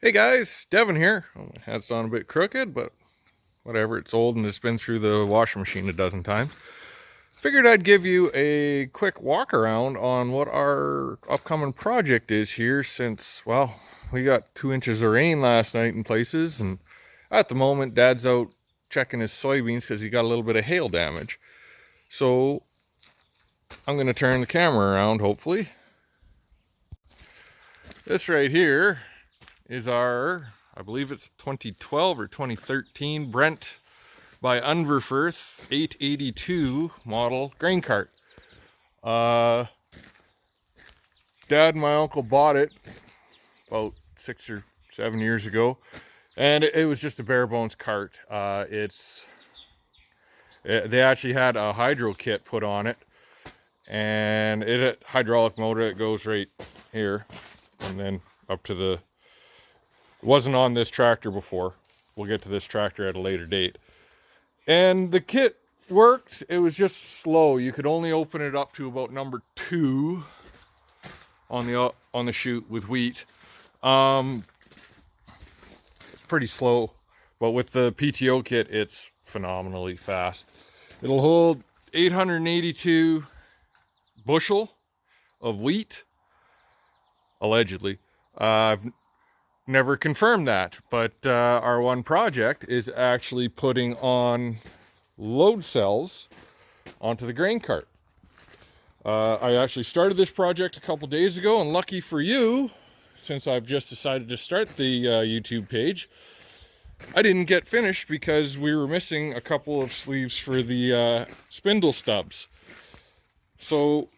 Hey guys, Devin here. Well, my hat's on a bit crooked, but whatever. It's old and it's been through the washing machine a dozen times. Figured I'd give you a quick walk around on what our upcoming project is here since, well, we got 2 inches of rain last night in places, and at the moment, Dad's out checking his soybeans because he got a little bit of hail damage. So I'm going to turn the camera around, hopefully. This right here is our, I believe it's 2012 or 2013 Brent by Unverfirth 882 model grain cart. Dad and my uncle bought it about 6 or 7 years ago, and it was just a bare bones cart. They actually had a hydro kit put on it, and it had hydraulic motor that goes right here, and then up to the. It wasn't on this tractor before. We'll get to this tractor at a later date. And the kit worked. It was just slow. You could only open it up to about number 2 on the chute with wheat. It's pretty slow, but with the PTO kit, it's phenomenally fast. It'll hold 882 bushel of wheat, allegedly. I've never confirmed that, but our one project is actually putting on load cells onto the grain cart. I actually started this project a couple days ago, and lucky for you, since I've just decided to start the YouTube page, I didn't get finished because we were missing a couple of sleeves for the spindle stubs. So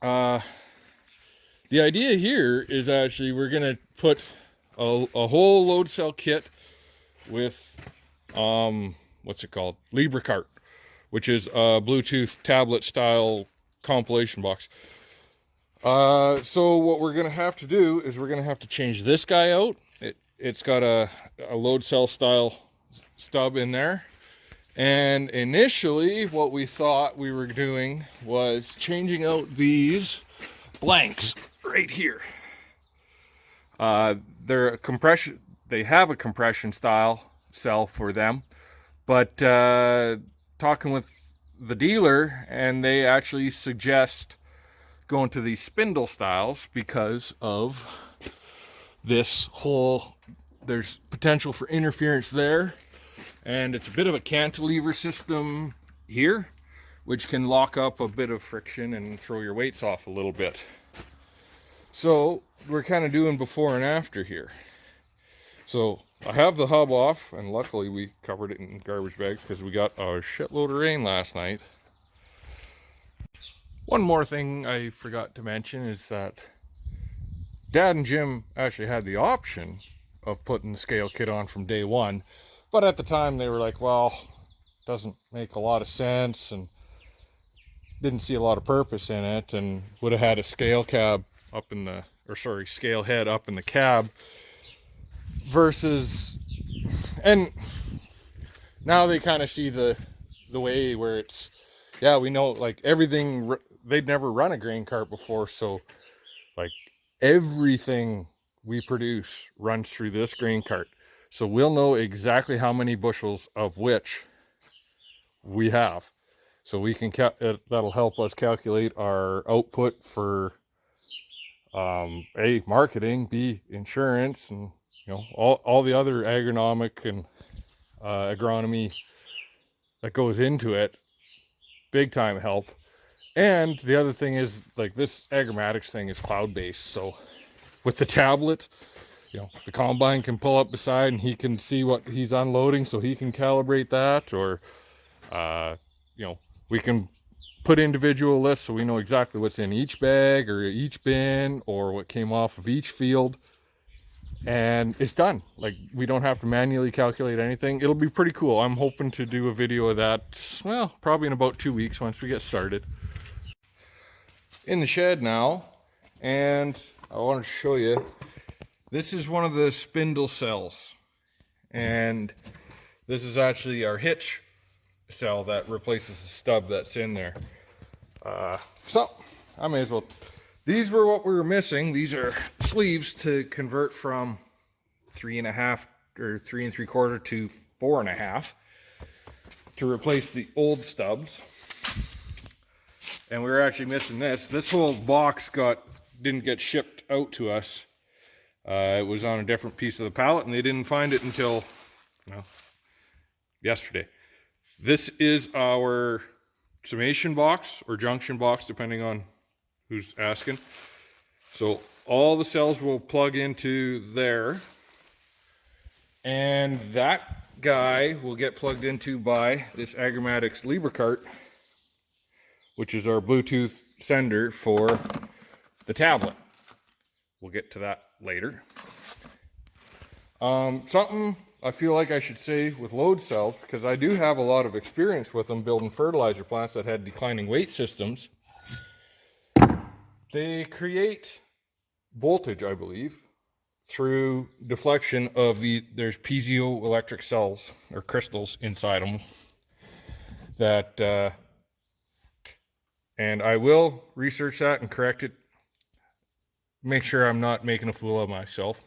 the idea here is actually we're going to put a whole load cell kit with, what's it called? Libra Cart, which is a Bluetooth tablet style compilation box. So what we're going to have to do is we're going to have to change this guy out. It's got a load cell style stub in there. And initially what we thought we were doing was changing out these blanks right here. They're a compression. They have a compression style cell for them, but talking with the dealer, and they actually suggest going to these spindle styles because of this whole. There's potential for interference there, and it's a bit of a cantilever system here, which can lock up a bit of friction and throw your weights off a little bit. So we're kind of doing before and after here. So I have the hub off, and luckily we covered it in garbage bags because we got a shitload of rain last night. One more thing I forgot to mention is that Dad and Jim actually had the option of putting the scale kit on from day one, but at the time they were like, well, doesn't make a lot of sense and didn't see a lot of purpose in it, and would have had a scale cab up in the, or sorry, scale head up in the cab versus, and now they kind of see the way where it's, yeah, we know like everything, they'd never run a grain cart before, so like everything we produce runs through this grain cart, so we'll know exactly how many bushels of which we have, so we can that'll help us calculate our output for A, marketing, B, insurance, and all the other agronomic and agronomy that goes into it. Big time help. And the other thing is, like, this agromatics thing is cloud based, so with the tablet, the combine can pull up beside and he can see what he's unloading, so he can calibrate that, or we can put individual lists so we know exactly what's in each bag or each bin or what came off of each field, and it's done. Like, we don't have to manually calculate anything. It'll be pretty cool. I'm hoping to do a video of that, well, probably in about 2 weeks once we get started. In the shed now, and I want to show you, this is one of the spindle cells, and this is actually our hitch cell that replaces the stub that's in there. So I may as well, these were what we were missing. These are sleeves to convert from 3.5 or 3 3/4 to 4.5 to replace the old stubs. And we were actually missing this. This whole box didn't get shipped out to us. It was on a different piece of the pallet, and they didn't find it until, well, yesterday. This is our summation box or junction box, depending on who's asking. So all the cells will plug into there, and that guy will get plugged into by this Agromatics Libra Cart, which is our Bluetooth sender for the tablet. We'll get to that later. Something I feel like I should say with load cells, because I do have a lot of experience with them building fertilizer plants that had declining weight systems. They create voltage, I believe, through deflection of there's piezoelectric cells or crystals inside them that, and I will research that and correct it. Make sure I'm not making a fool of myself.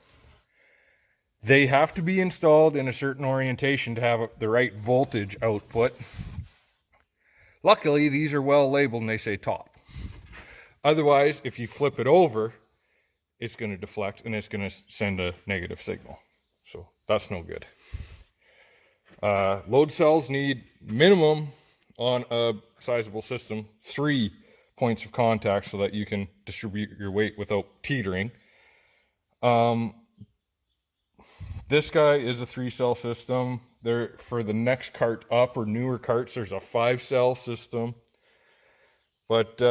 They have to be installed in a certain orientation to have the right voltage output. Luckily, these are well labeled and they say top. Otherwise, if you flip it over, it's going to deflect and it's going to send a negative signal. So that's no good. Load cells need minimum on a sizable system 3 points of contact so that you can distribute your weight without teetering. This guy is a 3-cell system. There, for the next cart up or newer carts, there's a 5-cell system. But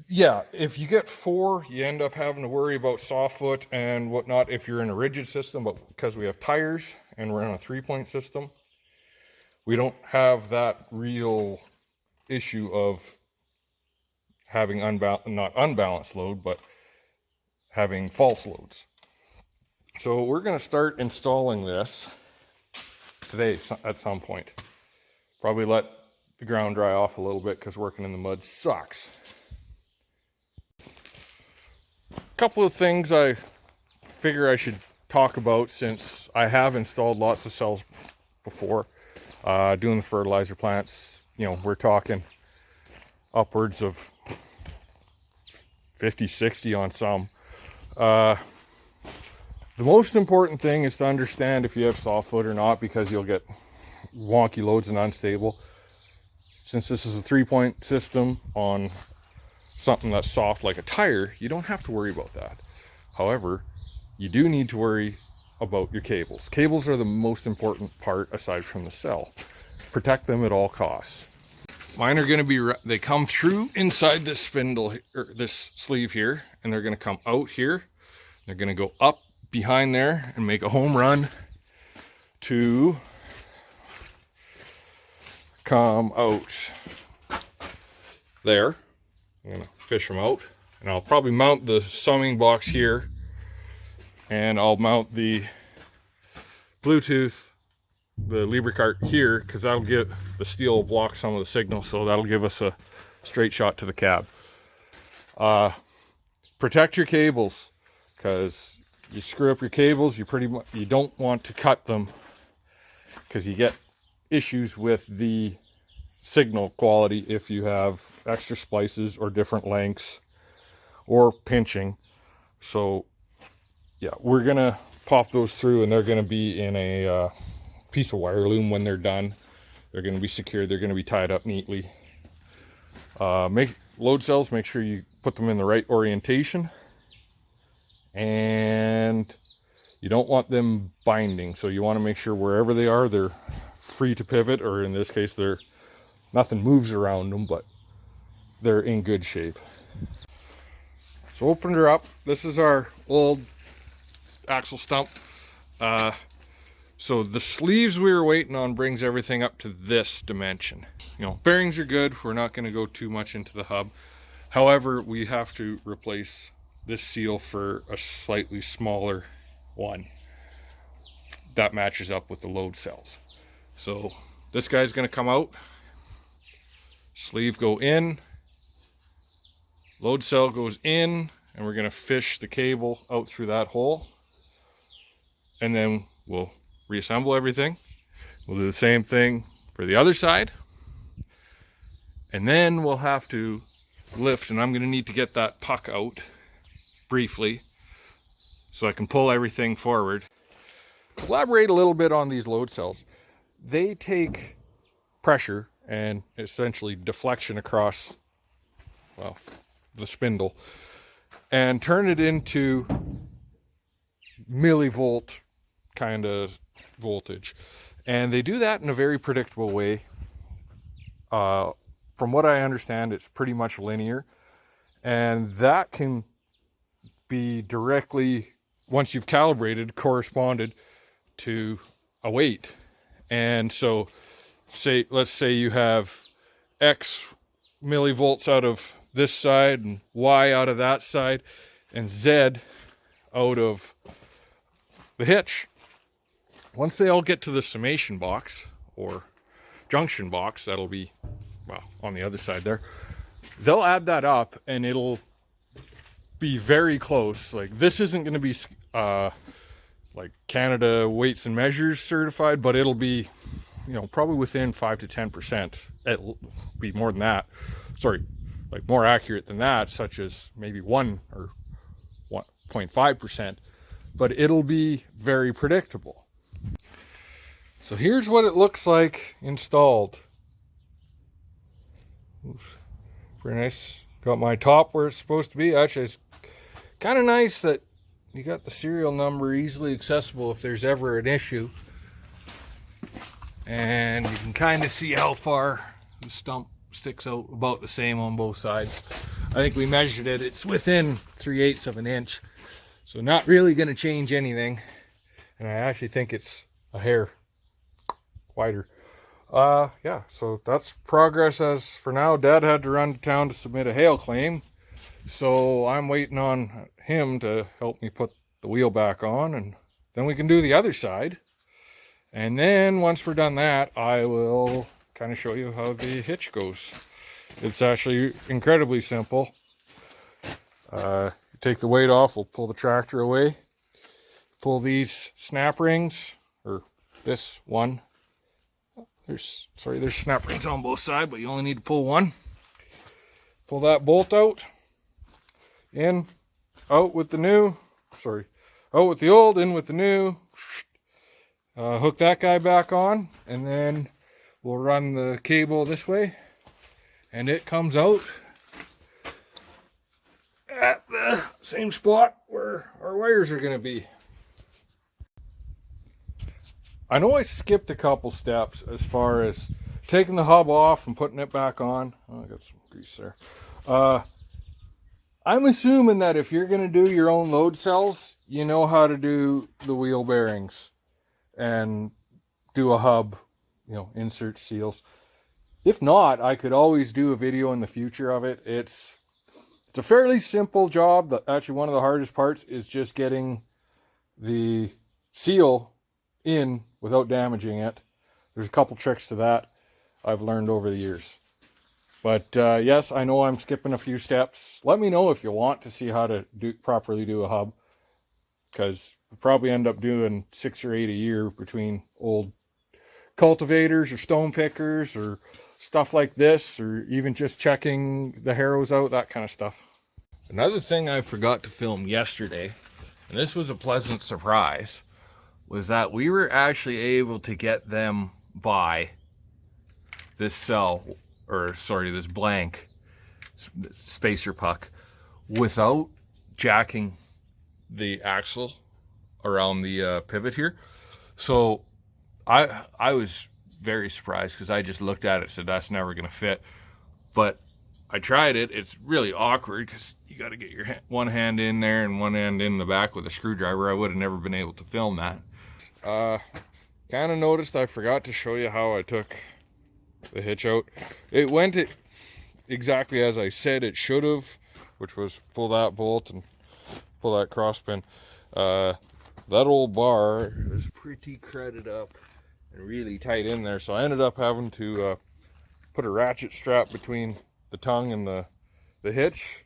yeah, if you get 4, you end up having to worry about softfoot and whatnot if you're in a rigid system. But because we have tires and we're in a 3-point system, we don't have that real issue of having not unbalanced load, but having false loads. So we're going to start installing this today at some point. Probably let the ground dry off a little bit because working in the mud sucks. A couple of things I figure I should talk about, since I have installed lots of cells before. Doing the fertilizer plants, we're talking upwards of 50, 60 on some. The most important thing is to understand if you have soft foot or not, because you'll get wonky loads and unstable. Since this is a 3-point system on something that's soft like a tire, you don't have to worry about that. However, you do need to worry about your cables. Cables are the most important part aside from the cell. Protect them at all costs. Mine are going to be, they come through inside this spindle, or this sleeve here, and they're going to come out here. They're going to go up behind there and make a home run to come out there. I'm going to fish them out, and I'll probably mount the summing box here, and I'll mount the Bluetooth, the Libra Cart here, because that'll get the steel will block some of the signal, so that'll give us a straight shot to the cab. Protect your cables, because you screw up your cables, you don't want to cut them, because you get issues with the signal quality if you have extra splices or different lengths or pinching. So yeah, we're gonna pop those through, and they're gonna be in a piece of wire loom when they're done. They're gonna be secured, they're gonna be tied up neatly. Load cells, make sure you put them in the right orientation, and you don't want them binding, so you want to make sure wherever they are, they're free to pivot, or in this case, nothing moves around them, but they're in good shape. So open her up. This is our old axle stump. So the sleeves we were waiting on brings everything up to this dimension. Bearings are good. We're not going to go too much into the hub. However, we have to replace this seal for a slightly smaller one that matches up with the load cells. So this guy's going to come out, sleeve go in, load cell goes in, and we're going to fish the cable out through that hole, and then we'll reassemble everything. We'll do the same thing for the other side, and then we'll have to lift, and I'm going to need to get that puck out briefly so I can pull everything forward. Elaborate a little bit on these load cells. They take pressure and essentially deflection across, well, the spindle, and turn it into millivolt kind of voltage. And they do that in a very predictable way. From what I understand, it's pretty much linear, and that can be directly, once you've calibrated, corresponded to a weight. And so let's say you have X millivolts out of this side and Y out of that side and Z out of the hitch. Once they all get to the summation box or junction box, that'll be, well, on the other side there, they'll add that up and it'll be very close. Like, this isn't going to be like Canada weights and measures certified, but it'll be, you know, probably within 5 to 10%. It'll be more than that. Sorry, like more accurate than that, such as maybe 1 or 1.5%, but it'll be very predictable. So here's what it looks like installed. Oops. Pretty nice. Got my top where it's supposed to be. Actually, it's kind of nice that you got the serial number easily accessible if there's ever an issue. And you can kind of see how far the stump sticks out, about the same on both sides. I think we measured it. It's within 3/8 of an inch. So not really going to change anything. And I actually think it's a hair wider. Yeah, so that's progress as for now. Dad had to run to town to submit a hail claim. So I'm waiting on him to help me put the wheel back on, and then we can do the other side. And then once we're done that, I will kind of show you how the hitch goes. It's actually incredibly simple. Take the weight off, we'll pull the tractor away, pull these snap rings, or this one. There's snap rings on both sides, but you only need to pull one. Pull that bolt out, in, out with the new, out with the old, in with the new. Hook that guy back on, and then we'll run the cable this way, and it comes out at the same spot where our wires are going to be. I know I skipped a couple steps as far as taking the hub off and putting it back on. Oh, I got some grease there. I'm assuming that if you're going to do your own load cells, you know how to do the wheel bearings and do a hub, you know, insert seals. If not, I could always do a video in the future of it. It's a fairly simple job. Actually, one of the hardest parts is just getting the seal in without damaging it. There's a couple tricks to that I've learned over the years. But yes, I know I'm skipping a few steps. Let me know if you want to see how to properly do a hub, because we'll probably end up doing 6 or 8 a year between old cultivators or stone pickers or stuff like this, or even just checking the harrows out, that kind of stuff. Another thing I forgot to film yesterday, and this was a pleasant surprise, was that we were actually able to get them by this cell, or sorry, this blank spacer puck without jacking the axle around the pivot here. So I was very surprised, because I just looked at it and said that's never going to fit. But I tried it. It's really awkward because you got to get your one hand in there and one hand in the back with a screwdriver. I would have never been able to film that. Kind of noticed I forgot to show you how I took the hitch out. It went exactly as I said it should have, which was pull that bolt and pull that cross pin. That old bar was pretty cradded up and really tight in there, so I ended up having to put a ratchet strap between the tongue and the hitch,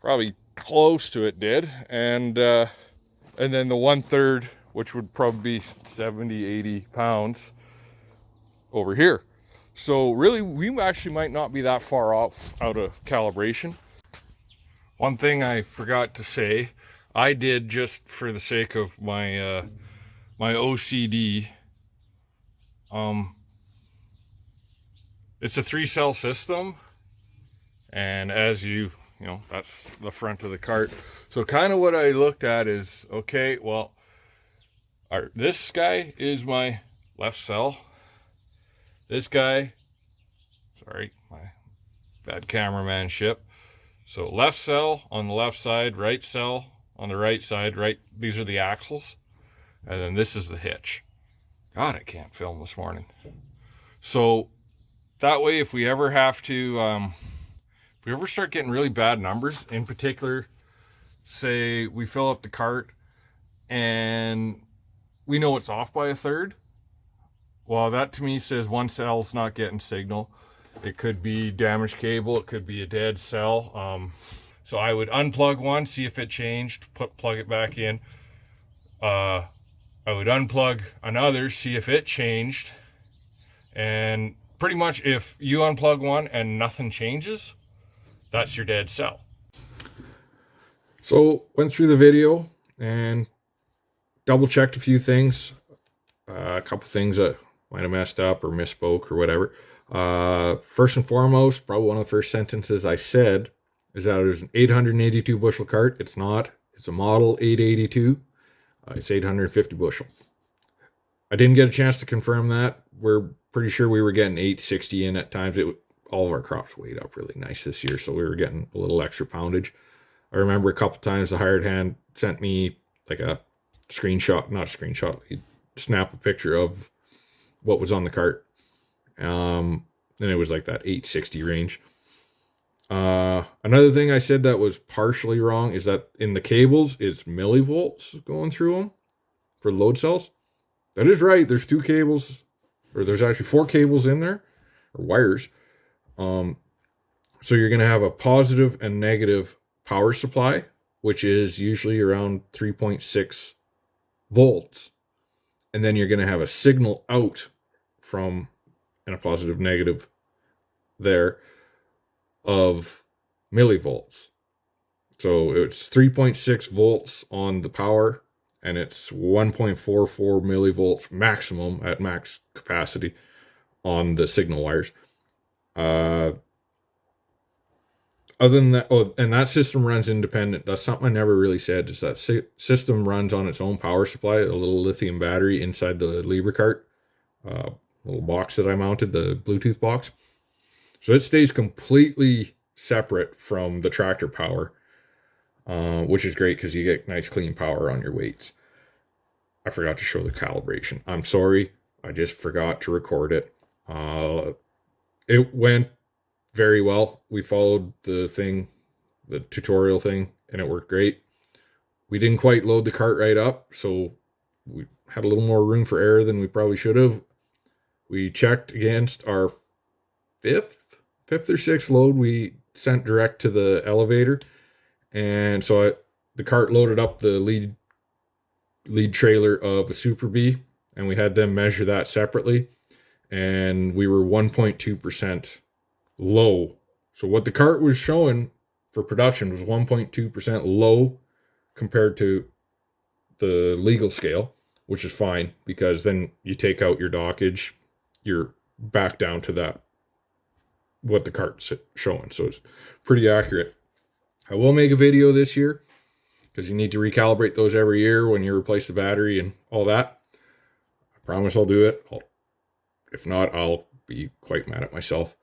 Probably close to it did. And then the 1/3, which would probably be 70, 80 pounds over here. So really, we actually might not be that far off out of calibration. One thing I forgot to say, I did, just for the sake of my my OCD, it's a 3-cell system, and as you know, that's the front of the cart. So kind of what I looked at is, okay, well, this guy is my left cell. This guy, sorry, my bad cameramanship. So left cell on the left side, right cell on the right side, right, these are the axles. And then this is the hitch. God, I can't film this morning. So that way, if we ever have to, if we ever start getting really bad numbers, in particular, say we fill up the cart and we know it's off by 1/3, well, that to me says one cell's not getting signal. It could be damaged cable, it could be a dead cell. So I would unplug one, see if it changed, plug it back in. I would unplug another, see if it changed. And pretty much if you unplug one and nothing changes, that's your dead cell. So went through the video and double checked a few things. A couple things that might have messed up or misspoke or whatever. First and foremost, probably one of the first sentences I said is that it was an 882 bushel cart. It's not. It's a model 882. It's 850 bushel. I didn't get a chance to confirm that. We're pretty sure we were getting 860 in at times. All of our crops weighed up really nice this year, so we were getting a little extra poundage. I remember a couple times the hired hand sent me like a screenshot, not a screenshot, he'd snap a picture of what was on the cart. And it was like that 860 range. Another thing I said that was partially wrong is that in the cables, it's millivolts going through them for load cells. That is right. There's 2 cables, or there's actually 4 cables in there, or wires. So you're going to have a positive and negative power supply, which is usually around 3.6 volts. And then you're going to have a signal out from, and a positive negative there, of millivolts. So it's 3.6 volts on the power, and it's 1.44 millivolts maximum at max capacity on the signal wires. Other than that, and that system runs independent. That's something I never really said, is that system runs on its own power supply, a little lithium battery inside the Libra Cart, little box that I mounted, the Bluetooth box. So it stays completely separate from the tractor power, which is great because you get nice clean power on your weights. I forgot to show the calibration. I'm sorry. I just forgot to record it. It went very well. We followed the tutorial thing, and it worked great. We didn't quite load the cart right up, so we had a little more room for error than we probably should have. We checked against our fifth or sixth load we sent direct to the elevator, and so the cart loaded up the lead trailer of a Super Bee, and we had them measure that separately, and we were 1.2% low. So what the cart was showing for production was 1.2% low compared to the legal scale, which is fine because then you take out your dockage, you're back down to that, what the cart's showing. So it's pretty accurate. I will make a video this year because you need to recalibrate those every year when you replace the battery and all that. I promise I'll do it. If not, I'll be quite mad at myself.